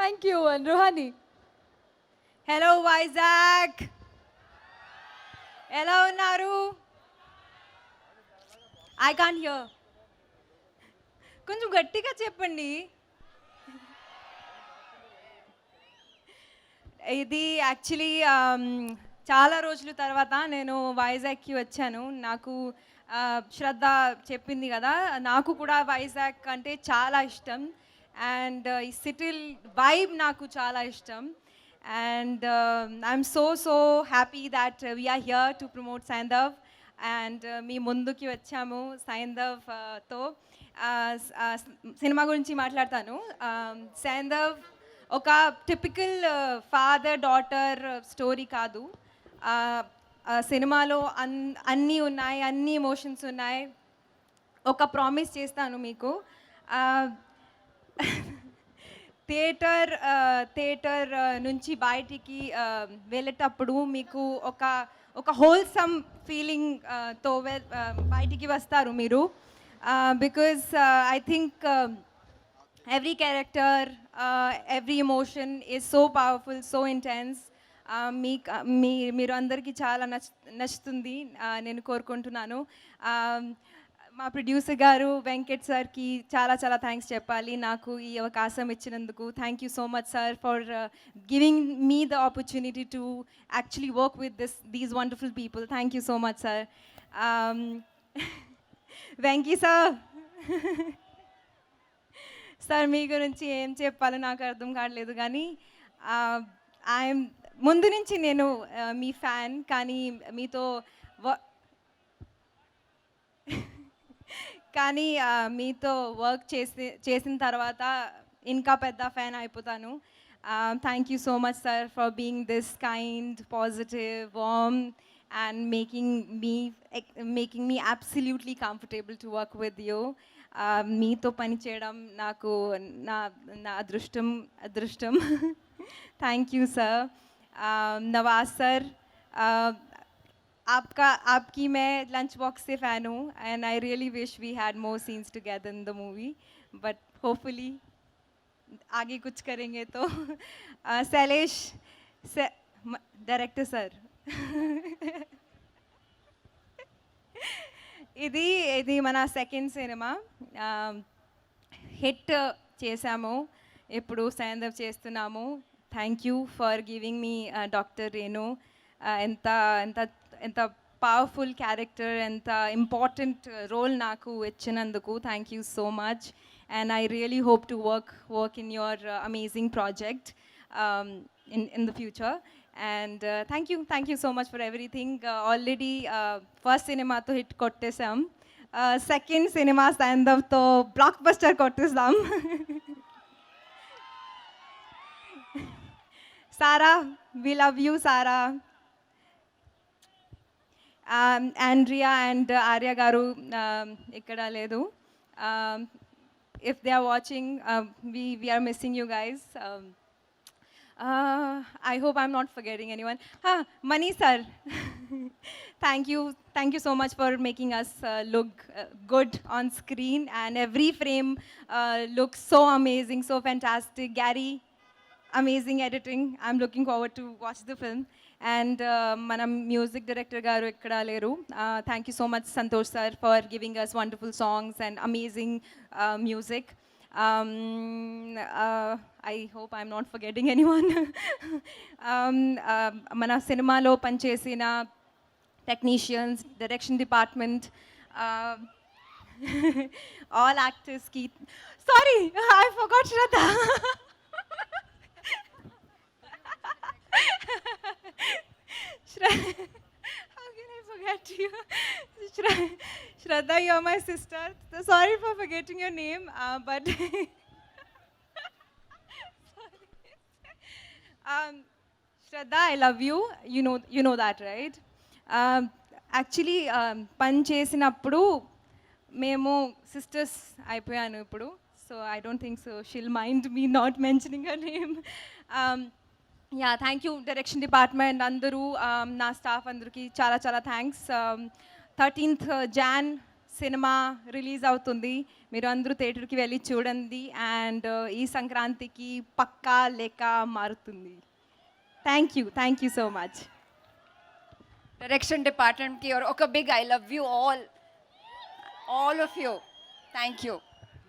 Thank you and Ruhani. Hello Vizag, ఎలా ఉన్నారు? I can't hear. కొంచెం గట్టిగా చెప్పండి. ఇది యాక్చువల్లీ చాలా రోజుల తర్వాత నేను వైజాగ్కి వచ్చాను. నాకు శ్రద్ధ చెప్పింది కదా, నాకు కూడా వైజాగ్ అంటే చాలా ఇష్టం. అండ్ ఈ సిటీ వైబ్ నాకు చాలా ఇష్టం. And I'm so happy that we're here to promote Saindhav. And మీ ముందుకి వచ్చాము సైంధవ్తో. సినిమా గురించి మాట్లాడతాను. సైంధవ్ ఒక టిపికల్ ఫాదర్ డాటర్ స్టోరీ కాదు. సినిమాలో అన్నీ ఉన్నాయి, అన్ని ఎమోషన్స్ ఉన్నాయి. ఒక ప్రామిస్ చేస్తాను మీకు, థియేటర్ నుంచి బయటికి వెళ్ళేటప్పుడు మీకు ఒక ఒక హోల్సమ్ ఫీలింగ్తో బయటికి వస్తారు మీరు. Because I think every character, every emotion is so powerful, so intense. మీరు అందరికీ చాలా నచ్చుతుంది నేను కోరుకుంటున్నాను. మా ప్రొడ్యూసర్ గారు వెంకట్ సార్కి చాలా చాలా థ్యాంక్స్ చెప్పాలి నాకు ఈ అవకాశం ఇచ్చినందుకు. Thank you so much sir for giving me the opportunity to actually work with these wonderful people. Thank you so much sir. Venky sir, sir మీ గురించి ఏం చెప్పాలో నాకు అర్థం కావట్లేదు, కానీ ఐఎమ్ ముందు నుంచి నేను మీ ఫ్యాన్, కానీ మీతో మీతో వర్క్ చేసిన తర్వాత ఇంకా పెద్ద ఫ్యాన్ అయిపోతాను. Thank you so much sir for being this kind, positive, warm and making me absolutely comfortable to work with you. మీతో పని చేయడం నాకు నా అదృష్టం. Thank you sir. Nawaz sir, आपकी मैं लंच बॉक्स से फ़ैन हूँ and I really wish we had more scenes together in the movie, but hopefully आगे कुछ करेंगे तो. शैलेश डायरेक्टर सर, ఇది మన సెకండ్ సినిమా. హిట్ చేసాము, ఇప్పుడు సైంధవ్ చేస్తున్నాము. Thank you for giving me doctor Renu. ఎంత ఎంత ఎంత పవర్ఫుల్ క్యారెక్టర్, ఎంత ఇంపార్టెంట్ రోల్ నాకు ఇచ్చినందుకు thank you so much. And I really hope to work in your amazing project in the future. And thank you so much for everything. Already first cinema to hit kottesam, second cinema Sandhav to blockbuster kottesam. Sarah, we love you Sarah. Andrea and Arya garu ikkada ledu. If they are watching, we are missing you guys. I hope I'm not forgetting anyone. Mani sir, thank you so much for making us look good on screen, and every frame looks so amazing, so fantastic. Gary, amazing editing. I'm looking forward to watch the film. And mana music director garu ikkada leru. Thank you so much Santosh sir for giving us wonderful songs and amazing music. I hope I'm not forgetting anyone. మన సినిమాలో పనిచేసిన technicians, direction department, all యాక్టర్స్కి. Sorry, I forgot Shraddha. How can I forget you? Shraddha, you're my sister. Sorry for forgetting your name, but Shraddha, I love you. You know that, right? Actually, పని చేసినప్పుడు మేము sisters అయిపోయాను ఇప్పుడు. So I don't think so she'll mind me not mentioning her name. Yeah, thank you direction department అందరూ, నా staff అందరికీ చాలా చాలా thanks. 13th Jan cinema release అవుతుంది. మీరు అందరూ థియేటర్కి వెళ్ళి చూడండి. అండ్ ఈ సంక్రాంతికి పక్కా లేక మారుతుంది. Thank you so much. Direction డిపార్ట్మెంట్కి ఒక big I love you all of you. Thank you.